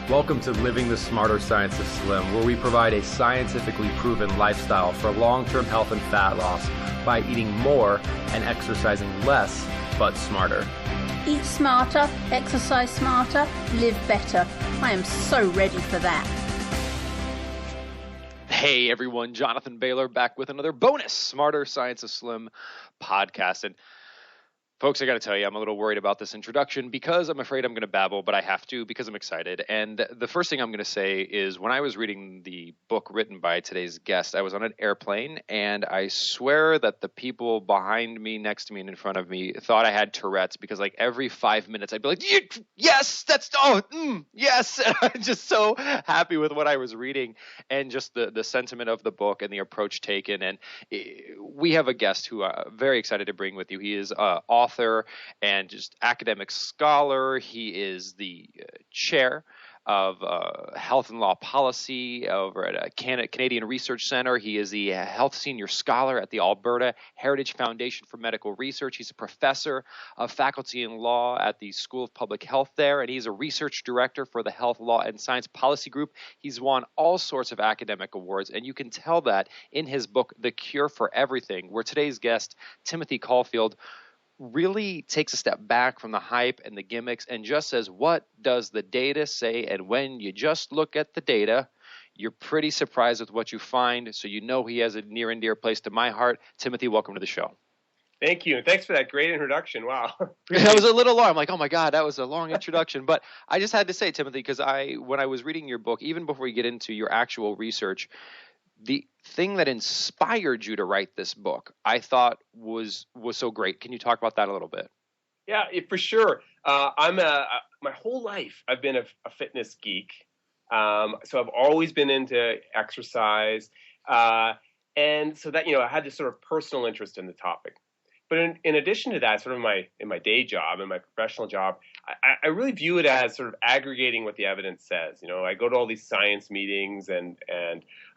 Welcome to Living the Smarter Science of Slim, where we provide a scientifically proven lifestyle for long-term health and fat loss by eating more and exercising less, but smarter. Eat smarter, exercise smarter, live better. I am so ready for that. Hey everyone, Jonathan Bailor back with another bonus Smarter Science of Slim podcast. And folks, I got to tell you, I'm a little worried about this introduction because I'm afraid I'm going to babble, but I have to because I'm excited. And the first thing I'm going to say is when I was reading the book written by today's guest, I was on an airplane, and I swear that the people behind me, next to me, and in front of me thought I had Tourette's because like every 5 minutes I'd be like, yes, yes. And I'm just so happy with what I was reading and just the sentiment of the book and the approach taken. And we have a guest who I'm very excited to bring with you. He is author and just academic scholar. He is the chair of health and law policy over at a Canadian Research Center. He is the health senior scholar at the Alberta Heritage Foundation for Medical Research. He's a professor of faculty in law at the School of Public Health there, and he's a research director for the Health, Law, and Science Policy Group. He's won all sorts of academic awards, and you can tell that in his book, The Cure for Everything, where today's guest, Timothy Caulfield, really takes a step back from the hype and the gimmicks and just says, what does the data say? And when you just look at the data, you're pretty surprised with what you find. So you know he has a near and dear place to my heart. Timothy, welcome to the show. Thank you. And thanks for that great introduction. Wow. That was a little long. I'm like, oh my God, that was a long introduction. But I just had to say, Timothy, because when I was reading your book, even before we get into your actual research, the thing that inspired you to write this book, I thought was so great. Can you talk about that a little bit? Yeah, for sure. My whole life I've been a fitness geek. So I've always been into exercise. And so that, I had this sort of personal interest in the topic. But in addition to that, sort of in my day job and my professional job, I really view it as sort of aggregating what the evidence says. I go to all these science meetings and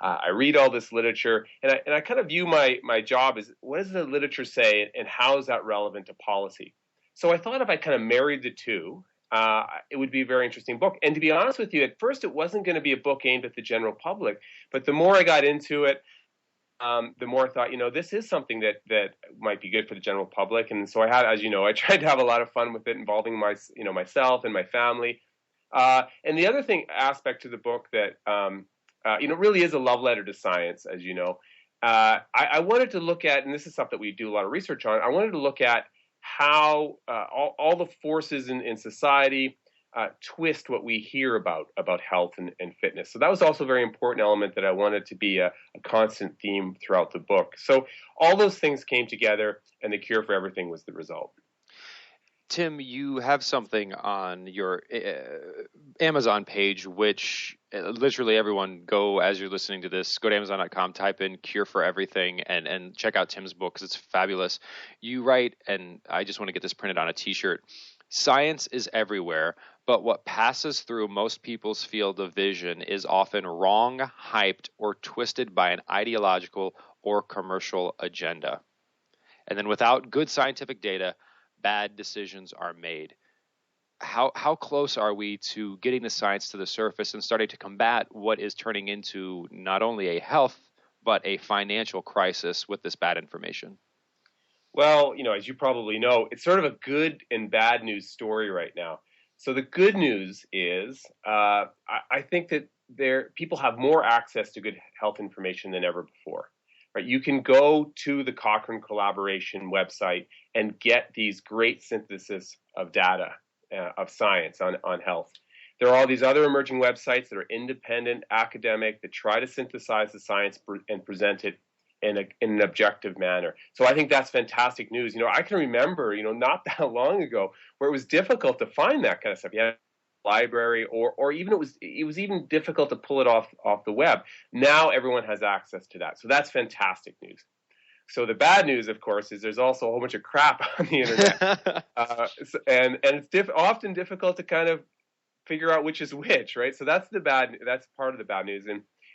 I read all this literature, and I kind of view my job as what does the literature say and how is that relevant to policy? So I thought if I kind of married the two, it would be a very interesting book. And to be honest with you, at first it wasn't going to be a book aimed at the general public, but the more I got into it, the more I thought, this is something that might be good for the general public. And so I tried to have a lot of fun with it, involving myself and my family. And the other aspect to the book that, really is a love letter to science, as you know. I wanted to look at, and this is stuff that we do a lot of research on, I wanted to look at how all the forces in society twist what we hear about health and fitness. So that was also a very important element that I wanted to be a constant theme throughout the book. So all those things came together, and The Cure for Everything was the result. Tim, you have something on your Amazon page, which literally everyone as you're listening to this, go to Amazon.com, type in Cure for Everything and check out Tim's book because it's fabulous. You write, and I just want to get this printed on a t-shirt, science is everywhere, but what passes through most people's field of vision is often wrong, hyped, or twisted by an ideological or commercial agenda. And then without good scientific data, bad decisions are made. How close are we to getting the science to the surface and starting to combat what is turning into not only a health, but a financial crisis with this bad information? Well, as you probably know, it's sort of a good and bad news story right now. So the good news is I think that people have more access to good health information than ever before. Right? You can go to the Cochrane Collaboration website and get these great synthesis of data, of science on health. There are all these other emerging websites that are independent, academic, that try to synthesize the science and present it in an objective manner. So I think that's fantastic news. I can remember, not that long ago where it was difficult to find that kind of stuff. You had a library or even it was even difficult to pull it off the web. Now everyone has access to that. So that's fantastic news. So the bad news, of course, is there's also a whole bunch of crap on the internet. And it's often difficult to kind of figure out which is which, right? So that's part of the bad news.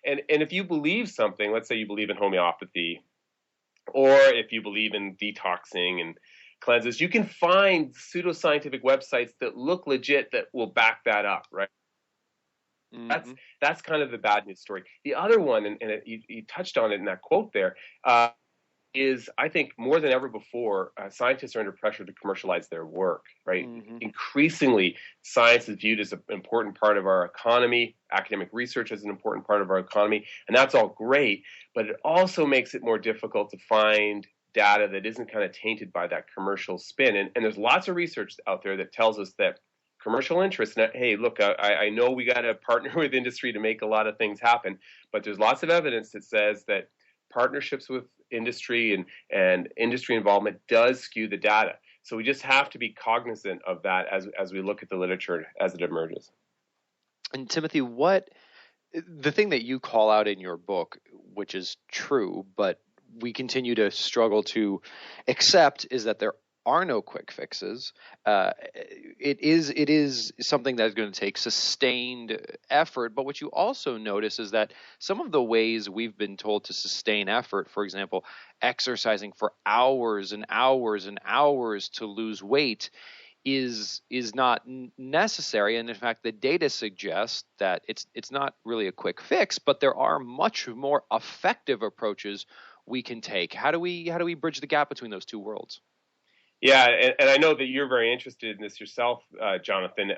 And if you believe something, let's say you believe in homeopathy, or if you believe in detoxing and cleanses, you can find pseudoscientific websites that look legit that will back that up, right? That's kind of the bad news story. The other one, and you touched on it in that quote there, is I think more than ever before, scientists are under pressure to commercialize their work, right? Increasingly, science is viewed as an important part of our economy. Academic research is an important part of our economy, and that's all great, but it also makes it more difficult to find data that isn't kind of tainted by that commercial spin. And there's lots of research out there that tells us that commercial interest, and hey, look, I know we got to partner with industry to make a lot of things happen, but there's lots of evidence that says that partnerships with industry and industry involvement does skew the data. So we just have to be cognizant of that as we look at the literature as it emerges. And Timothy, the thing that you call out in your book, which is true, but we continue to struggle to accept, is that there are no quick fixes. It is something that is going to take sustained effort. But what you also notice is that some of the ways we've been told to sustain effort, for example, exercising for hours and hours and hours to lose weight, is not necessary. And in fact, the data suggests that it's not really a quick fix, but there are much more effective approaches we can take. How do we bridge the gap between those two worlds? Yeah, and I know that you're very interested in this yourself, Jonathan.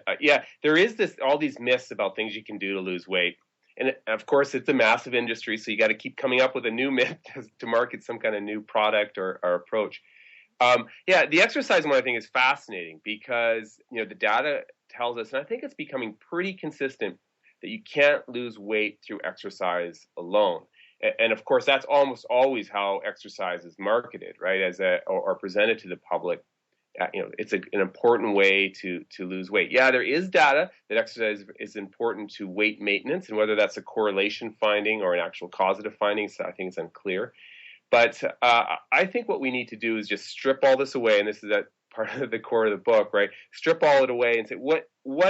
There is all these myths about things you can do to lose weight. And of course, it's a massive industry, so you got to keep coming up with a new myth to market some kind of new product or approach. The exercise one I think is fascinating because the data tells us, and I think it's becoming pretty consistent, that you can't lose weight through exercise alone. And of course, that's almost always how exercise is marketed, right? Or presented to the public. It's an important way to lose weight. Yeah, there is data that exercise is important to weight maintenance, and whether that's a correlation finding or an actual causative finding, so I think it's unclear. But I think what we need to do is just strip all this away, and this is that part of the core of the book, right? Strip all it away and say, what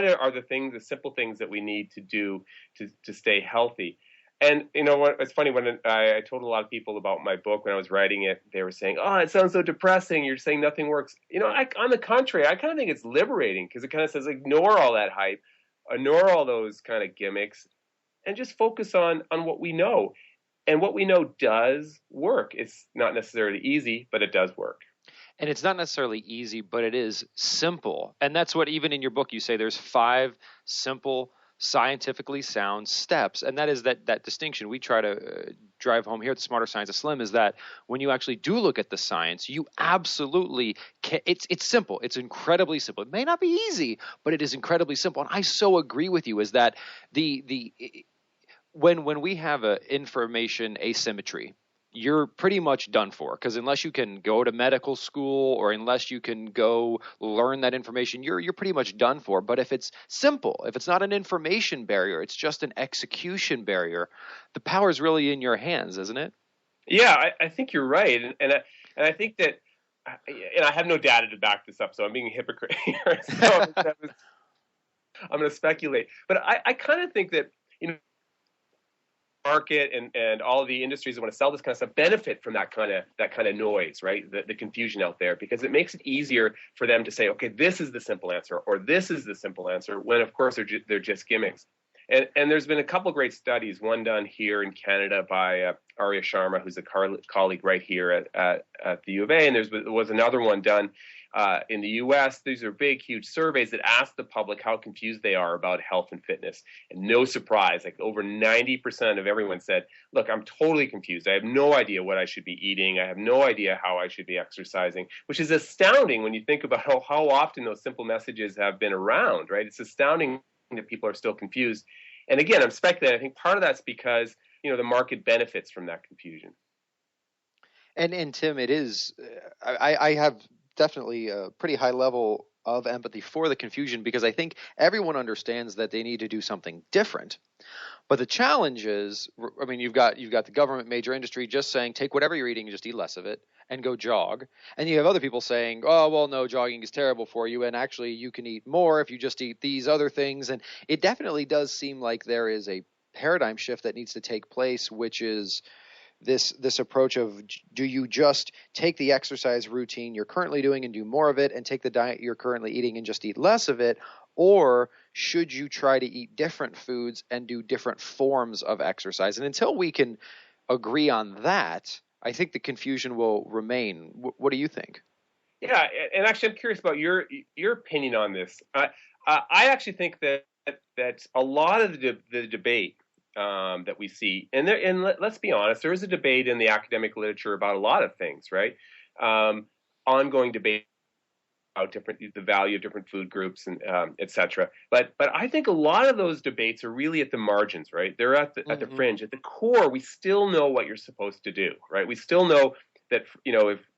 are the simple things that we need to do to stay healthy? And you know what? It's funny, when I told a lot of people about my book when I was writing it, they were saying, "Oh, it sounds so depressing. You're saying nothing works." On the contrary, I kind of think it's liberating because it kind of says, ignore all that hype, ignore all those kind of gimmicks, and just focus on what we know. And what we know does work. It's not necessarily easy, but it does work. And it's not necessarily easy, but it is simple. And that's what, even in your book, you say there's 5 simple, scientifically sound steps. And that is that distinction we try to drive home here at the Smarter Science of Slim, is that when you actually do look at the science, you absolutely can. It's simple. It's incredibly simple. It may not be easy, but it is incredibly simple. And I so agree with you, is that when we have a information asymmetry, you're pretty much done for, because unless you can go to medical school or unless you can go learn that information, you're pretty much done for. But if it's simple, if it's not an information barrier, it's just an execution barrier, the power is really in your hands, isn't it? Yeah, I think you're right, and I think that, and I have no data to back this up, so I'm being a hypocrite here. So I'm going to speculate, but I kind of think that market and all of the industries that want to sell this kind of stuff benefit from that kind of noise, right? The confusion out there, because it makes it easier for them to say, okay, this is the simple answer, or this is the simple answer, when of course they're just gimmicks. And there's been a couple great studies, one done here in Canada by Arya Sharma, who's a colleague right here at the U of A, and there was another one done in the U.S. These are big, huge surveys that ask the public how confused they are about health and fitness. And no surprise, over 90% of everyone said, look, I'm totally confused. I have no idea what I should be eating. I have no idea how I should be exercising, which is astounding when you think about how often those simple messages have been around, right? It's astounding that people are still confused. And again, I'm speculating. I think part of that's because, the market benefits from that confusion. And Tim, it is, I have definitely a pretty high level of empathy for the confusion, because I think everyone understands that they need to do something different. But the challenge is, you've got the government, major industry just saying, take whatever you're eating and just eat less of it and go jog. And you have other people saying, oh, well, no, jogging is terrible for you, and actually you can eat more if you just eat these other things. And it definitely does seem like there is a paradigm shift that needs to take place, which is this approach of, do you just take the exercise routine you're currently doing and do more of it, and take the diet you're currently eating and just eat less of it? Or should you try to eat different foods and do different forms of exercise? And until we can agree on that, I think the confusion will remain. What do you think? Yeah, and actually, I'm curious about your opinion on this. I actually think that a lot of the debate that we see, and let's be honest, there is a debate in the academic literature about a lot of things, right? Ongoing debate about the value of different food groups and et cetera. But I think a lot of those debates are really at the margins, right? They're at the fringe. At the core, we still know what you're supposed to do, right? We still know that,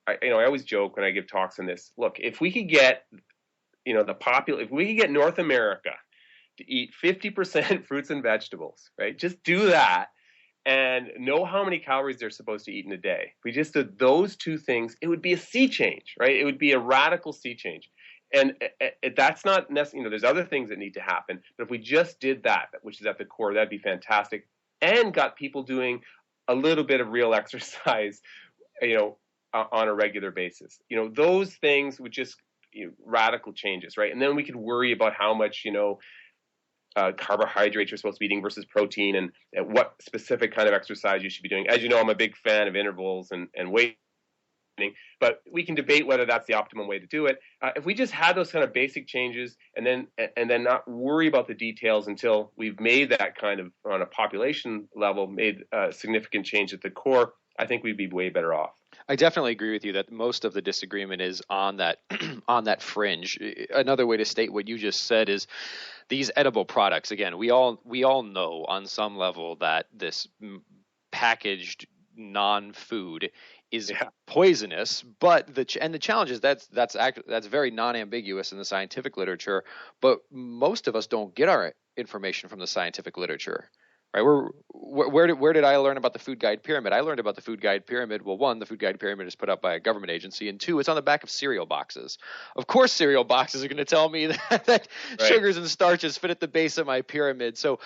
I always joke when I give talks on this. Look, if we could get, if we could get North America to eat 50% fruits and vegetables, right? Just do that and know how many calories they're supposed to eat in a day. If we just did those two things, it would be a sea change, right? It would be a radical sea change. And that's not necessarily, there's other things that need to happen. But if we just did that, which is at the core, that'd be fantastic. And got people doing a little bit of real exercise, on a regular basis. Those things would just radical changes, right? And then we could worry about how much, carbohydrates you're supposed to be eating versus protein, and what specific kind of exercise you should be doing. As you know, I'm a big fan of intervals and weight training, but we can debate whether that's the optimum way to do it. If we just had those kind of basic changes and then not worry about the details until we've made that kind of, on a population level, made a significant change at the core, I think we'd be way better off. I definitely agree with you that most of the disagreement is on that on that fringe. Another way to state what you just said is these edible products. Again, we all know on some level that this packaged non-food is poisonous, but the challenge is that's very non-ambiguous in the scientific literature. But most of us don't get our information from the scientific literature. Right? Where did I learn about the food guide pyramid? I learned about the food guide pyramid. Well, one, the food guide pyramid is put up by a government agency, and two, it's on the back of cereal boxes. Of course, cereal boxes are going to tell me that right. Sugars and starches fit at the base of my pyramid. So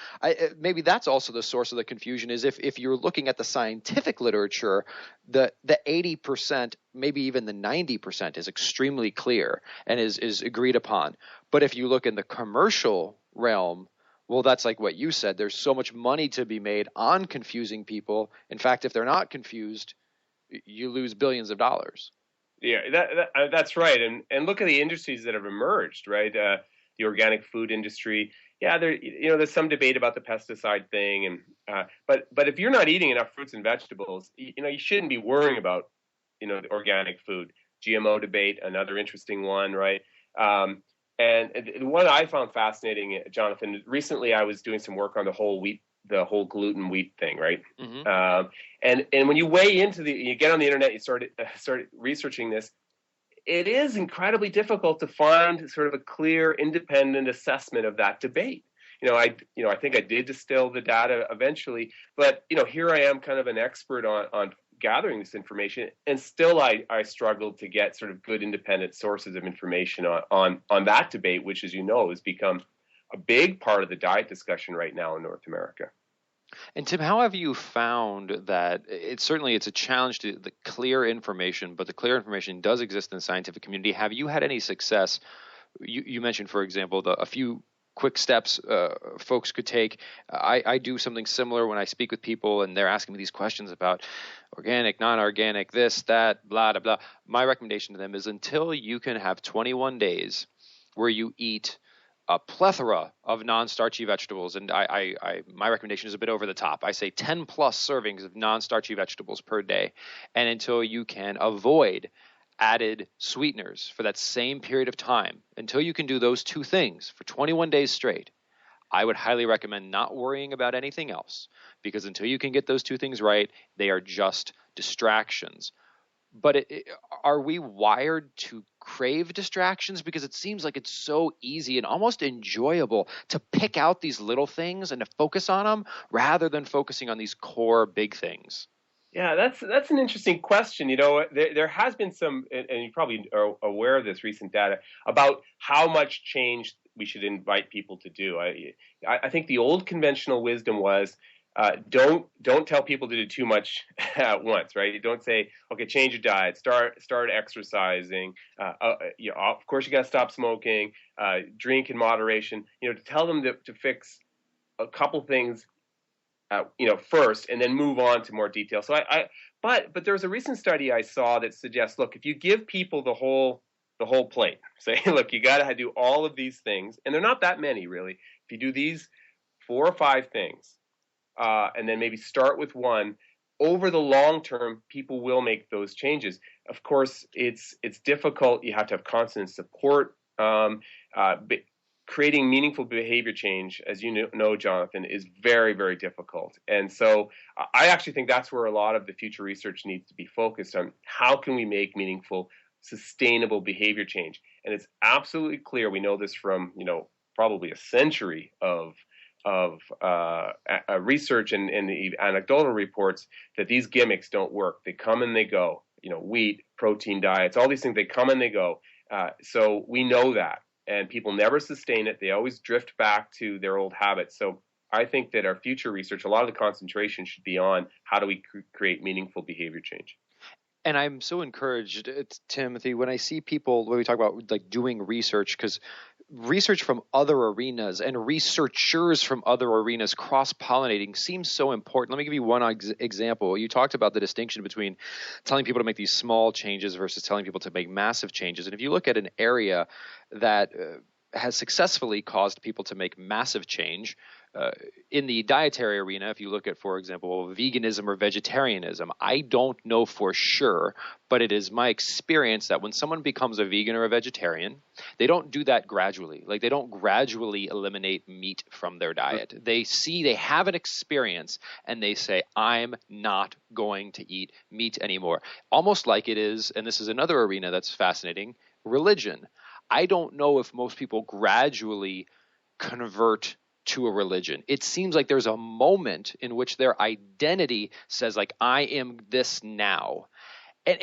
maybe that's also the source of the confusion. Is if you're looking at the scientific literature, the 80%, maybe even the 90% is extremely clear and is agreed upon. But if you look in the commercial realm, well, that's like what you said. There's so much money to be made on confusing people. In fact, if they're not confused, you lose billions of dollars. Yeah, that's right. And look at the industries that have emerged, right? The organic food industry. Yeah, there's some debate about the pesticide thing, and but if you're not eating enough fruits and vegetables, you shouldn't be worrying about the organic food. GMO debate, another interesting one, right? And the one I found fascinating, Jonathan, recently I was doing some work on the whole gluten wheat thing, right? Mm-hmm. And when you weigh into you get on the internet, you start researching this, it is incredibly difficult to find sort of a clear, independent assessment of that debate. I think I did distill the data eventually, but here I am, kind of an expert on gathering this information, and still I struggled to get sort of good independent sources of information on that debate, which, as you know, has become a big part of the diet discussion right now in North America. And Tim, how have you found that it's a challenge to the clear information, but the clear information does exist in the scientific community? Have you had any success? You mentioned, for example, a few quick steps folks could take. I do something similar when I speak with people and they're asking me these questions about organic, non-organic, this, that, blah, blah, blah. My recommendation to them is, until you can have 21 days where you eat a plethora of non-starchy vegetables, and my recommendation is a bit over the top. I say 10 plus servings of non-starchy vegetables per day, and until you can avoid added sweeteners for that same period of time, until you can do those two things for 21 days straight, I would highly recommend not worrying about anything else, because until you can get those two things right, they are just distractions. But are we wired to crave distractions? Because it seems like it's so easy and almost enjoyable to pick out these little things and to focus on them rather than focusing on these core big things. Yeah, that's an interesting question. There has been some, and you probably are aware of this recent data about how much change we should invite people to do. I think the old conventional wisdom was don't tell people to do too much at once, right? You don't say, okay, change your diet, start exercising. Of course, you got to stop smoking, drink in moderation. To tell them to fix a couple things, first, and then move on to more detail. So but there was a recent study I saw that suggests, look, if you give people the whole plate, say, look, you got to do all of these things, and they're not that many really. If you do these 4 or 5 things, and then maybe start with one, over the long term, people will make those changes. Of course, it's difficult. You have to have constant support. Creating meaningful behavior change, as you know, Jonathan, is very, very difficult. And so I actually think that's where a lot of the future research needs to be focused on. How can we make meaningful, sustainable behavior change? And it's absolutely clear, we know this from, probably a century of research and the anecdotal reports, that these gimmicks don't work. They come and they go. Wheat, protein diets, all these things, they come and they go. So we know that, and people never sustain it. They always drift back to their old habits. So I think that our future research, a lot of the concentration should be on how do we create meaningful behavior change. And I'm so encouraged, Timothy, when I see people, when we talk about like doing research, because research from other arenas and researchers from other arenas cross-pollinating seems so important. Let me give you one example. You talked about the distinction between telling people to make these small changes versus telling people to make massive changes. And if you look at an area that has successfully caused people to make massive change, in the dietary arena, if you look at, for example, veganism or vegetarianism, I don't know for sure, but it is my experience that when someone becomes a vegan or a vegetarian, they don't do that gradually. Like, they don't gradually eliminate meat from their diet. They have an experience and they say, I'm not going to eat meat anymore. Almost like it is, and this is another arena that's fascinating, religion. I don't know if most people gradually convert to a religion. It seems like there's a moment in which their identity says, like, I am this now. And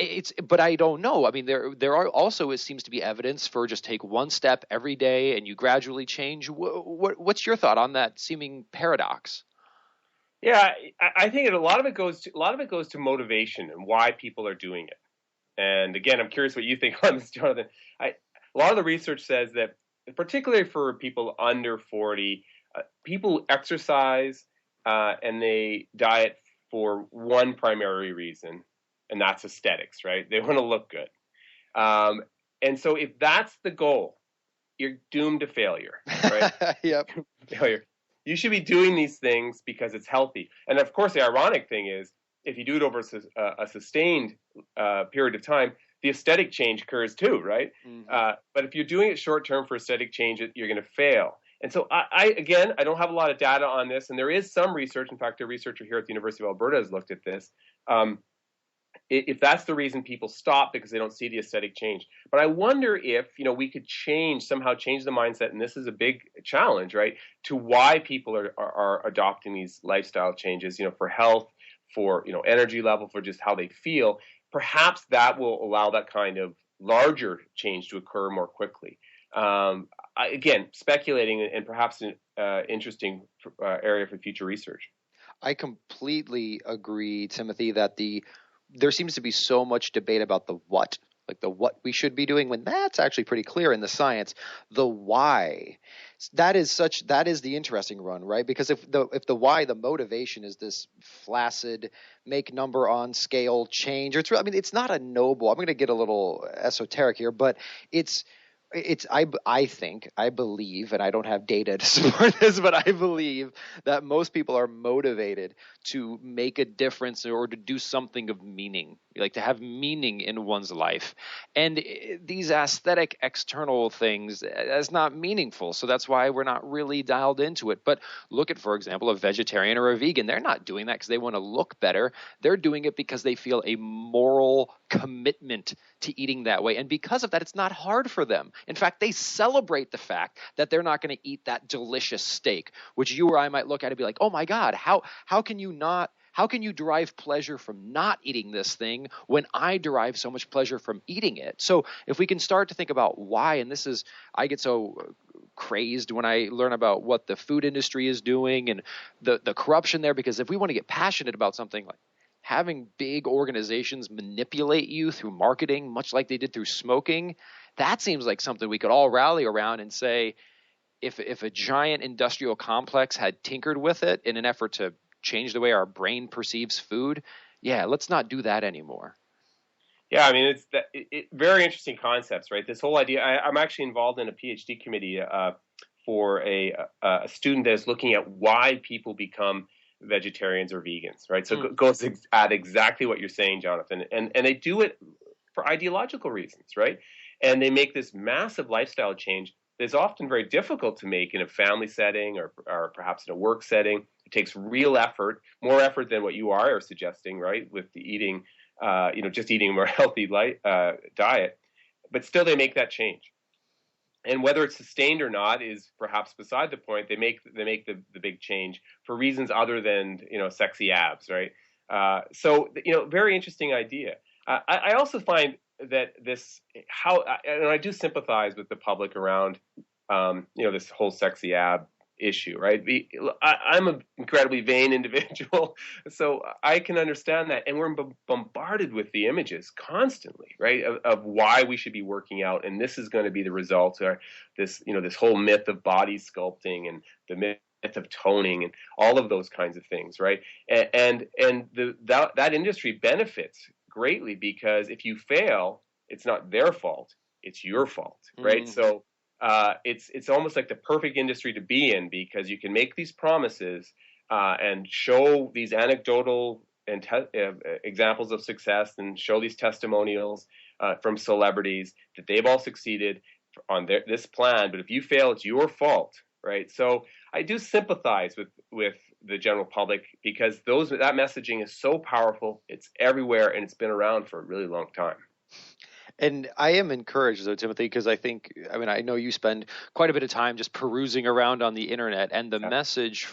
but I don't know. I mean, there are also, it seems to be evidence for just take one step every day and you gradually change. What's your thought on that seeming paradox? Yeah, I think a lot of it goes to motivation and why people are doing it. And again, I'm curious what you think on this, Jonathan. A lot of the research says that, particularly for people under 40, people exercise and they diet for one primary reason, and that's aesthetics, right? They want to look good. And so if that's the goal, you're doomed to failure, right? Yep. Failure. You should be doing these things because it's healthy. And of course, the ironic thing is, if you do it over a sustained period of time, the aesthetic change occurs too, right? Mm-hmm. But if you're doing it short term for aesthetic change, you're going to fail. And so I don't have a lot of data on this, and there is some research. In fact, a researcher here at the University of Alberta has looked at this. If that's the reason people stop, because they don't see the aesthetic change. But I wonder if we could somehow change the mindset, and this is a big challenge, right? To why people are adopting these lifestyle changes, for health, for energy level, for just how they feel. Perhaps that will allow that kind of larger change to occur more quickly. Again, speculating, and perhaps an interesting area for future research. I completely agree, Timothy, that there seems to be so much debate about the what, like the what we should be doing, when that's actually pretty clear in the science. The why, that is the interesting one, right? Because if the why, the motivation is this flaccid, make number on scale change, it's not a noble. I'm going to get a little esoteric here, but I believe, and I don't have data to support this, but I believe that most people are motivated to make a difference or to do something of meaning, like to have meaning in one's life. And these aesthetic external things, that's not meaningful. So that's why we're not really dialed into it. But look at, for example, a vegetarian or a vegan. They're not doing that because they want to look better. They're doing it because they feel a moral commitment to eating that way. And because of that, it's not hard for them. In fact, they celebrate the fact that they're not going to eat that delicious steak, which you or I might look at and be like, oh my God, how can you derive pleasure from not eating this thing when I derive so much pleasure from eating it? So if we can start to think about why, and I get so crazed when I learn about what the food industry is doing and the corruption there, because if we want to get passionate about something, like having big organizations manipulate you through marketing, much like they did through smoking, that seems like something we could all rally around and say, if a giant industrial complex had tinkered with it in an effort to change the way our brain perceives food, yeah, let's not do that anymore. Yeah, I mean, it's very interesting concepts, right? This whole idea. I'm actually involved in a PhD committee for a student that is looking at why people become vegetarians or vegans, right? So it goes at exactly what you're saying, Jonathan, and they do it for ideological reasons, right? And they make this massive lifestyle change that's often very difficult to make in a family setting or perhaps in a work setting. It takes real effort, more effort than what you are suggesting, right? With the eating, just eating a more healthy diet, but still they make that change. And whether it's sustained or not is perhaps beside the point. They make the big change for reasons other than sexy abs, right? So very interesting idea. I also find that and I do sympathize with the public around this whole sexy ab issue, right? I'm an incredibly vain individual, so I can understand that, and we're bombarded with the images constantly, right, of why we should be working out, and this is going to be the result, or this whole myth of body sculpting and the myth of toning and all of those kinds of things, right? And that industry benefits greatly, because if you fail, it's not their fault, it's your fault, right? So it's almost like the perfect industry to be in, because you can make these promises and show these anecdotal and examples of success, and show these testimonials from celebrities that they've all succeeded on this plan. But if you fail, it's your fault, right? So I do sympathize with the general public, because that messaging is so powerful. It's everywhere, and it's been around for a really long time. And I am encouraged, though, Timothy, because I know you spend quite a bit of time just perusing around on the internet, and the message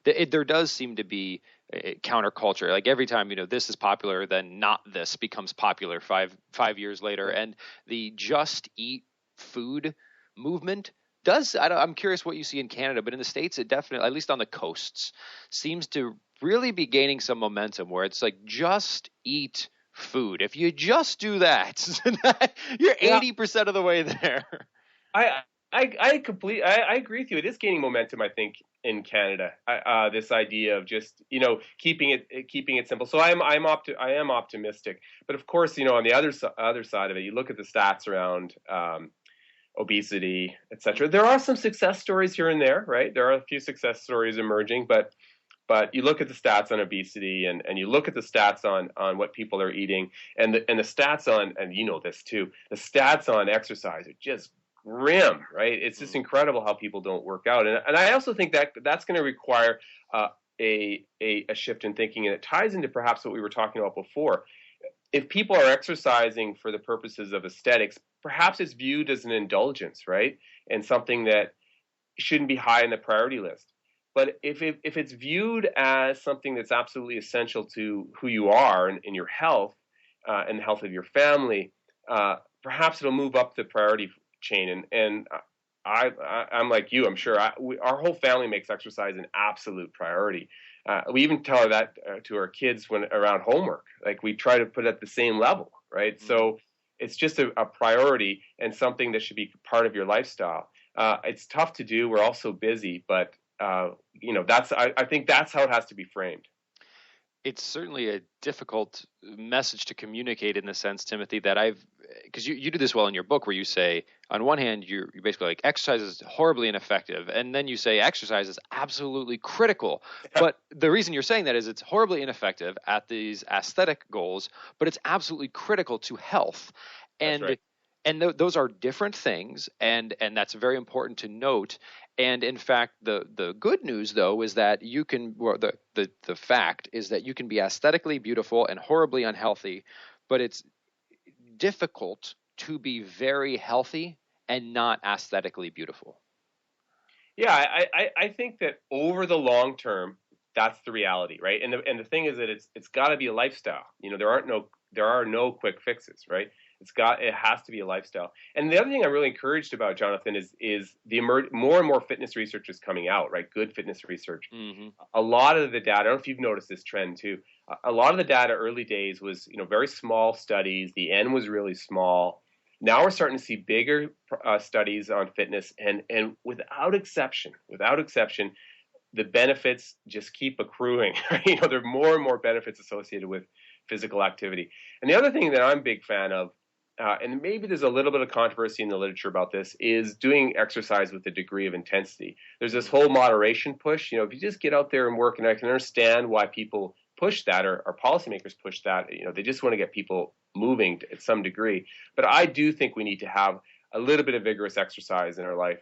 there does seem to be a counterculture. Like every time, this is popular, then not this becomes popular 5 years later. And the just eat food movement I'm curious what you see in Canada, but in the States, it definitely, at least on the coasts, seems to really be gaining some momentum, where it's like, just eat food. If you just do that, you're 80% of the way there. I agree with you. It is gaining momentum, I think, in Canada. This idea of just keeping it simple. So I am optimistic. But of course, on the other side of it, you look at the stats around obesity, etc. There are some success stories here and there, right? There are a few success stories emerging, but you look at the stats on obesity, and you look at the stats on what people are eating, and the stats on, and this too, the stats on exercise are just grim, right? It's just incredible how people don't work out, and I also think that that's going to require a shift in thinking, and it ties into perhaps what we were talking about before. If people are exercising for the purposes of aesthetics, perhaps it's viewed as an indulgence, right? And something that shouldn't be high on the priority list. But if it's viewed as something that's absolutely essential to who you are and your health and the health of your family, perhaps it'll move up the priority chain. And I'm like you, I'm sure. Our whole family makes exercise an absolute priority. We even tell that to our kids when around homework. Like, we try to put it at the same level, right? Mm-hmm. So it's just a priority and something that should be part of your lifestyle. It's tough to do. We're all so busy, but I think that's how it has to be framed. It's certainly a difficult message to communicate, in the sense, Timothy, that because you do this well in your book, where you say, on one hand, you're basically like, exercise is horribly ineffective, and then you say exercise is absolutely critical. But the reason you're saying that is it's horribly ineffective at these aesthetic goals, but it's absolutely critical to health. And that's right. And those are different things, and that's very important to note. And in fact, the good news, though, is that the fact is that you can be aesthetically beautiful and horribly unhealthy, but it's difficult to be very healthy and not aesthetically beautiful. Yeah, I think that over the long term, that's the reality, right? And the thing is that it's got to be a lifestyle. There are no quick fixes, right? It has to be a lifestyle. And the other thing I'm really encouraged about, Jonathan, is the more and more fitness research is coming out, right? Good fitness research. Mm-hmm. A lot of the data, I don't know if you've noticed this trend too. A lot of the data early days was, very small studies. The N was really small. Now we're starting to see bigger studies on fitness, and without exception, the benefits just keep accruing. Right? There are more and more benefits associated with physical activity. And the other thing that I'm a big fan of, and maybe there's a little bit of controversy in the literature about this, is doing exercise with a degree of intensity. There's this whole moderation push. If you just get out there and work, and I can understand why people push that, or policymakers push that. They just want to get people moving at some degree. But I do think we need to have a little bit of vigorous exercise in our life.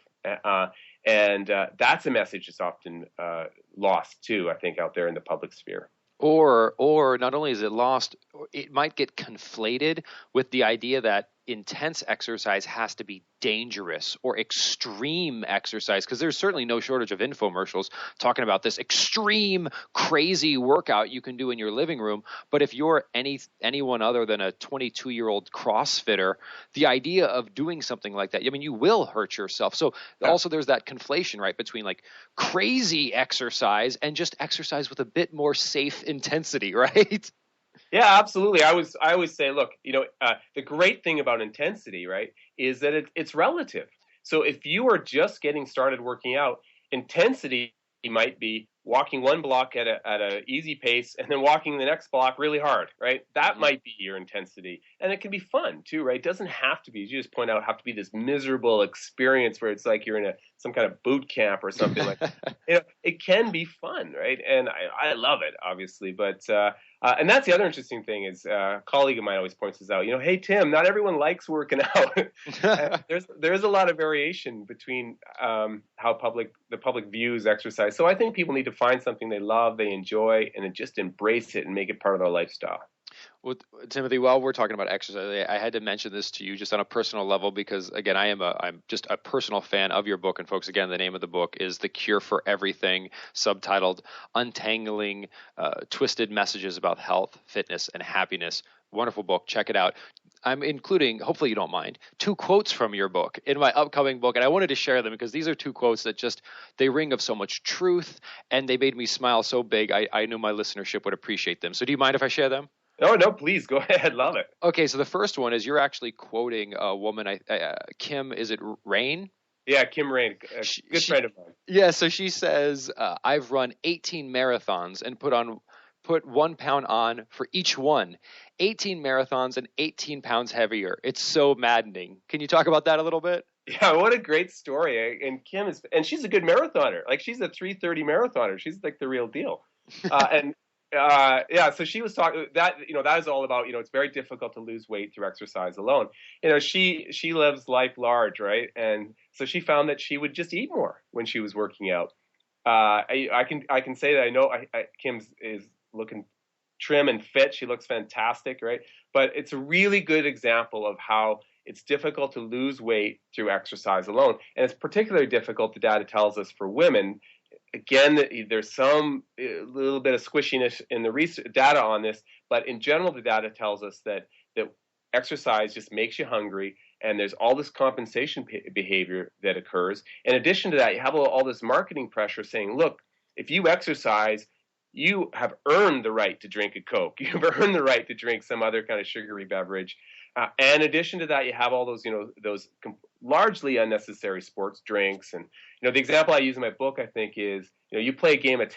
And that's a message that's often lost too, I think, out there in the public sphere. Or not only is it lost, it might get conflated with the idea that intense exercise has to be dangerous or extreme exercise, because there's certainly no shortage of infomercials talking about this extreme, crazy workout you can do in your living room. But if you're anyone other than a 22-year-old CrossFitter, the idea of doing something like that, you will hurt yourself. So also there's that conflation, right, between like crazy exercise and just exercise with a bit more safe intensity, right? Yeah, absolutely. I always say, look, the great thing about intensity, right, is that it's relative. So if you are just getting started working out, intensity might be walking one block at a easy pace and then walking the next block really hard, right? That might be your intensity. And it can be fun too, right? It doesn't have to be, as you just point out, have to be this miserable experience where it's like you're in some kind of boot camp or something like that. It can be fun, right? And I love it, obviously. But and that's the other interesting thing is a colleague of mine always points this out. Hey, Tim, not everyone likes working out. There's a lot of variation between how the public views exercise. So I think people need to find something they love, they enjoy, and then just embrace it and make it part of their lifestyle. Well, Timothy, while we're talking about exercise, I had to mention this to you just on a personal level because, again, I'm just a personal fan of your book. And folks, again, the name of the book is The Cure for Everything, subtitled Untangling Twisted Messages About Health, Fitness, and Happiness. Wonderful book. Check it out. I'm including, hopefully you don't mind, 2 quotes from your book in my upcoming book. And I wanted to share them because these are 2 quotes that they ring of so much truth and they made me smile so big. I knew my listenership would appreciate them. So do you mind if I share them? Oh, no, please go ahead. Love it. Okay, so the first one is you're actually quoting a woman, Kim, is it Rain? Yeah, Kim Rain, a good friend of mine. Yeah, so she says, I've run 18 marathons and put 1 pound on for each one. 18 marathons and 18 pounds heavier. It's so maddening. Can you talk about that a little bit? Yeah, what a great story. And Kim she's a good marathoner. Like she's a 3:30 marathoner. She's like the real deal. So she was talking that that is all about it's very difficult to lose weight through exercise alone. She lives life large, right? And so she found that she would just eat more when she was working out. I can say that I know Kim is looking trim and fit. She looks fantastic, right? But it's a really good example of how it's difficult to lose weight through exercise alone, and it's particularly difficult. The data tells us for women. Again, there's some little bit of squishiness in the research data on this, but in general, the data tells us that exercise just makes you hungry, and there's all this compensation behavior that occurs. In addition to that, you have all this marketing pressure saying, look, if you exercise, you have earned the right to drink a Coke. You've earned the right to drink some other kind of sugary beverage. And in addition to that, you have all those, those largely unnecessary sports drinks. And, the example I use in my book, I think, is, you play a game of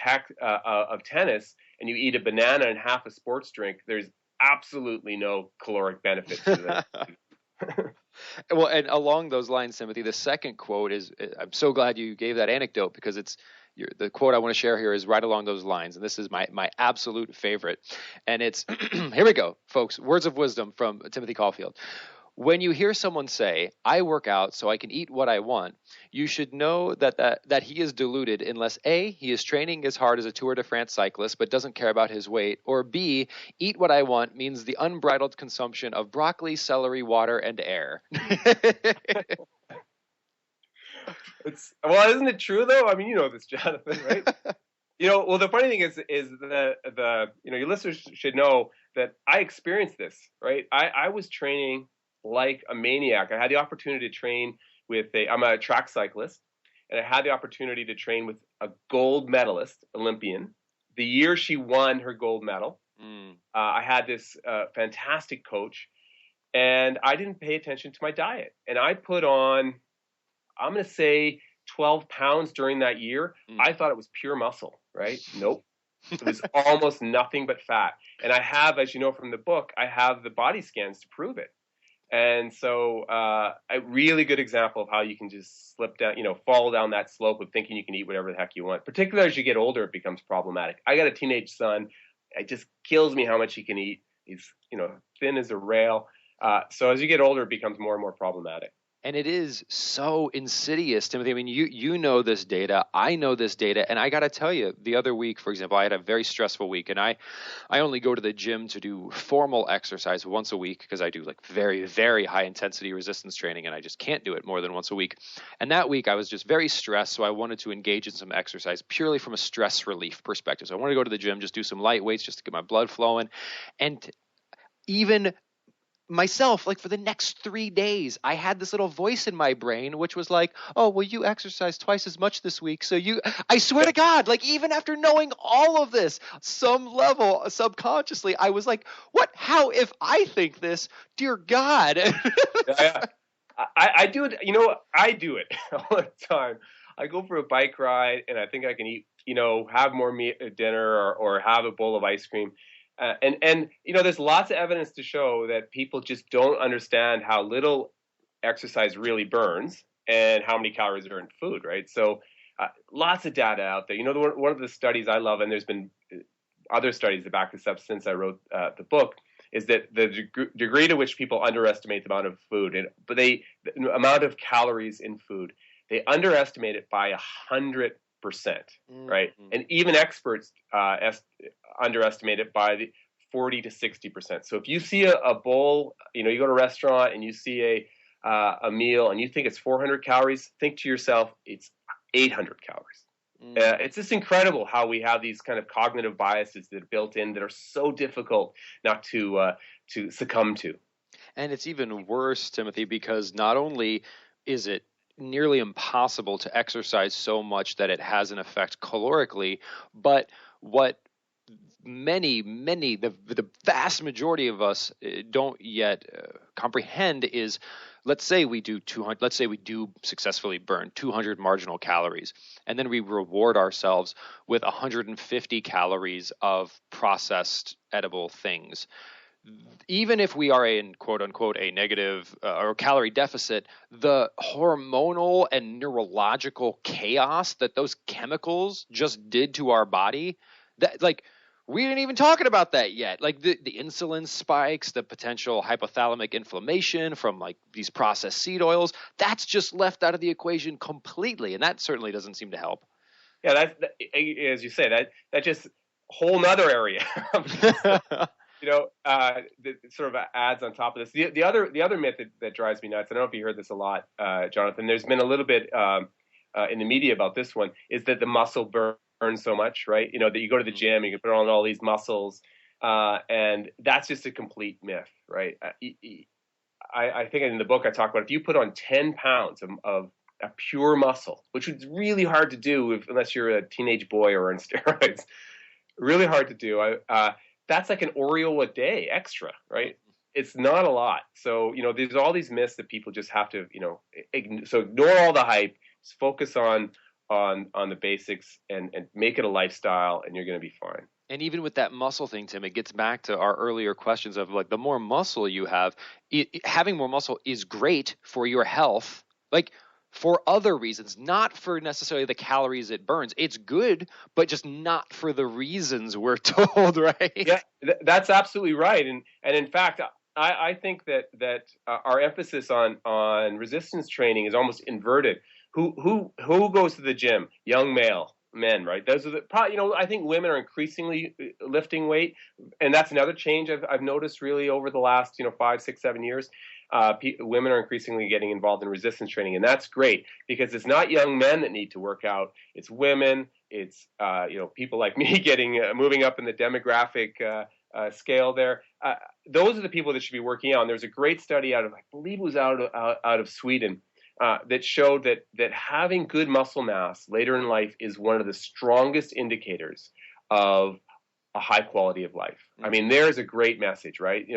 tennis and you eat a banana and half a sports drink. There's absolutely no caloric benefit to that. Well, and along those lines, Timothy, the second quote is, I'm so glad you gave that anecdote because the quote I want to share here is right along those lines. And this is my absolute favorite. And it's, here we go, folks, words of wisdom from Timothy Caulfield. When you hear someone say, I work out so I can eat what I want, you should know that he is deluded unless A, he is training as hard as a Tour de France cyclist but doesn't care about his weight, or B, eat what I want means the unbridled consumption of broccoli, celery, water, and air. Isn't it true though? I mean, you know this, Jonathan, right? Well, the funny thing is your listeners should know that I experienced this, right? I was training like a maniac. I had the opportunity to train I'm a track cyclist, and I had the opportunity to train with a gold medalist, Olympian. The year she won her gold medal, I had this fantastic coach, and I didn't pay attention to my diet. And I put on, I'm going to say, 12 pounds during that year. I thought it was pure muscle, right? Nope. It was almost nothing but fat. And I have, as you know from the book, I have the body scans to prove it. And so a really good example of how you can just slip down, fall down that slope of thinking you can eat whatever the heck you want. Particularly as you get older, it becomes problematic. I got a teenage son. It just kills me how much he can eat. He's, thin as a rail. So as you get older, it becomes more and more problematic. And it is so insidious, Timothy. I mean, you know this data. I know this data. And I got to tell you, the other week, for example, I had a very stressful week. And I only go to the gym to do formal exercise once a week because I do like very, very high intensity resistance training. And I just can't do it more than once a week. And that week I was just very stressed. So I wanted to engage in some exercise purely from a stress relief perspective. So I wanted to go to the gym, just do some light weights just to get my blood flowing. And even myself, like for the next 3 days, I had this little voice in my brain, which was like, oh, well, you exercise twice as much this week. So I swear to God, like even after knowing all of this, some level subconsciously, I was like, what, how, if I think this, dear God. I do it. I do it all the time. I go for a bike ride and I think I can eat, have more dinner or have a bowl of ice cream. And there's lots of evidence to show that people just don't understand how little exercise really burns and how many calories are in food, right? So lots of data out there. One of the studies I love, and there's been other studies that back this up since I wrote the book, is that the degree to which people underestimate the amount of food, the amount of calories in food, they underestimate it by 100%, right? And even experts underestimate it by the 40 to 60%. So if you see a bowl, you go to a restaurant and you see a meal and you think it's 400 calories, think to yourself, it's 800 calories. It's just incredible how we have these kind of cognitive biases that are built in that are so difficult not to succumb to. And it's even worse, Timothy, because not only is it nearly impossible to exercise so much that it has an effect calorically, but what the vast majority of us don't yet comprehend is, let's say we do successfully burn 200 marginal calories, and then we reward ourselves with 150 calories of processed edible things. Even if we are in quote unquote a negative or calorie deficit, the hormonal and neurological chaos that those chemicals just did to our body, that like we ain't even talking about that yet. Like the insulin spikes, the potential hypothalamic inflammation from like these processed seed oils, that's just left out of the equation completely. And that certainly doesn't seem to help. Yeah, that as you say, that just whole nother area. That sort of adds on top of this. The other myth that drives me nuts, I don't know if you heard this a lot, Jonathan, there's been a little bit in the media about this one, is that the muscle burns so much, right? That you go to the gym, you can put on all these muscles, and that's just a complete myth, right? I think in the book I talk about if you put on 10 pounds of a pure muscle, which is really hard to do unless you're a teenage boy or on steroids, really hard to do. That's like an Oreo a day extra, right? It's not a lot. So, there's all these myths that people just have to, so ignore all the hype, just focus on the basics and make it a lifestyle, and you're going to be fine. And even with that muscle thing, Tim, it gets back to our earlier questions of like the more muscle you have, having more muscle is great for your health, like for other reasons, not for necessarily the calories it burns. It's good, but just not for the reasons we're told, right? Yeah, that's absolutely right. And in fact, I think that our emphasis on resistance training is almost inverted. Who goes to the gym? Young men, right? Those are probably, I think women are increasingly lifting weight, and that's another change I've noticed really over the last 5, 6, 7 years. Women are increasingly getting involved in resistance training, and that's great because it's not young men that need to work out. It's women. It's people like me moving up in the demographic scale there. Those are the people that should be working out. And there's a great study out of, I believe it was out of Sweden, that showed that having good muscle mass later in life is one of the strongest indicators of a high quality of life. I mean, there's a great message, right?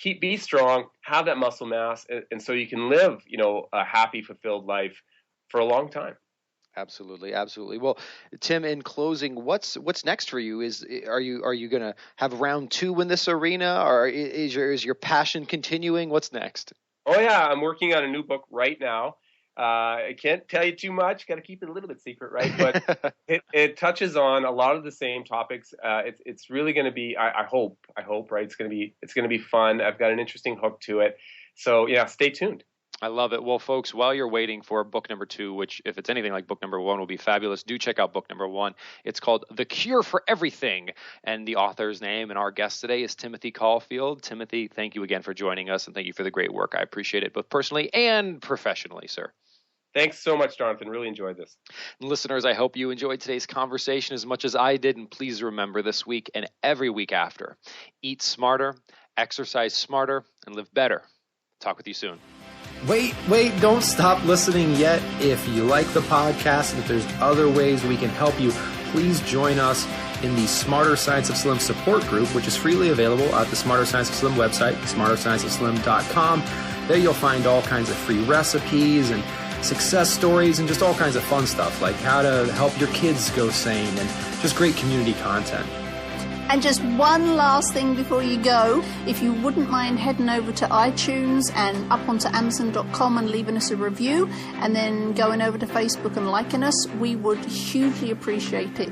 Be strong, have that muscle mass, and so you can live, a happy, fulfilled life for a long time. Absolutely, absolutely. Well, Tim, in closing, what's next for you? Are you going to have round 2 in this arena, or is your passion continuing? What's next? Oh yeah, I'm working on a new book right now. I can't tell you too much. Got to keep it a little bit secret, right? But it touches on a lot of the same topics. It's really going to be. I hope, right? It's going to be fun. I've got an interesting hook to it. So yeah, stay tuned. I love it. Well, folks, while you're waiting for book number 2, which if it's anything like book number 1 will be fabulous, do check out book number 1. It's called The Cure for Everything. And the author's name and our guest today is Timothy Caulfield. Timothy, thank you again for joining us, and thank you for the great work. I appreciate it both personally and professionally, sir. Thanks so much, Jonathan. Really enjoyed this. Listeners, I hope you enjoyed today's conversation as much as I did. And please remember, this week and every week after, eat smarter, exercise smarter, and live better. Talk with you soon. Wait, don't stop listening yet. If you like the podcast and if there's other ways we can help you, please join us in the Smarter Science of Slim support group, which is freely available at the Smarter Science of Slim website, smarterscienceofslim.com. There you'll find all kinds of free recipes and success stories and just all kinds of fun stuff, like how to help your kids go sane and just great community content. And just one last thing before you go, if you wouldn't mind heading over to iTunes and up onto Amazon.com and leaving us a review, and then going over to Facebook and liking us, we would hugely appreciate it.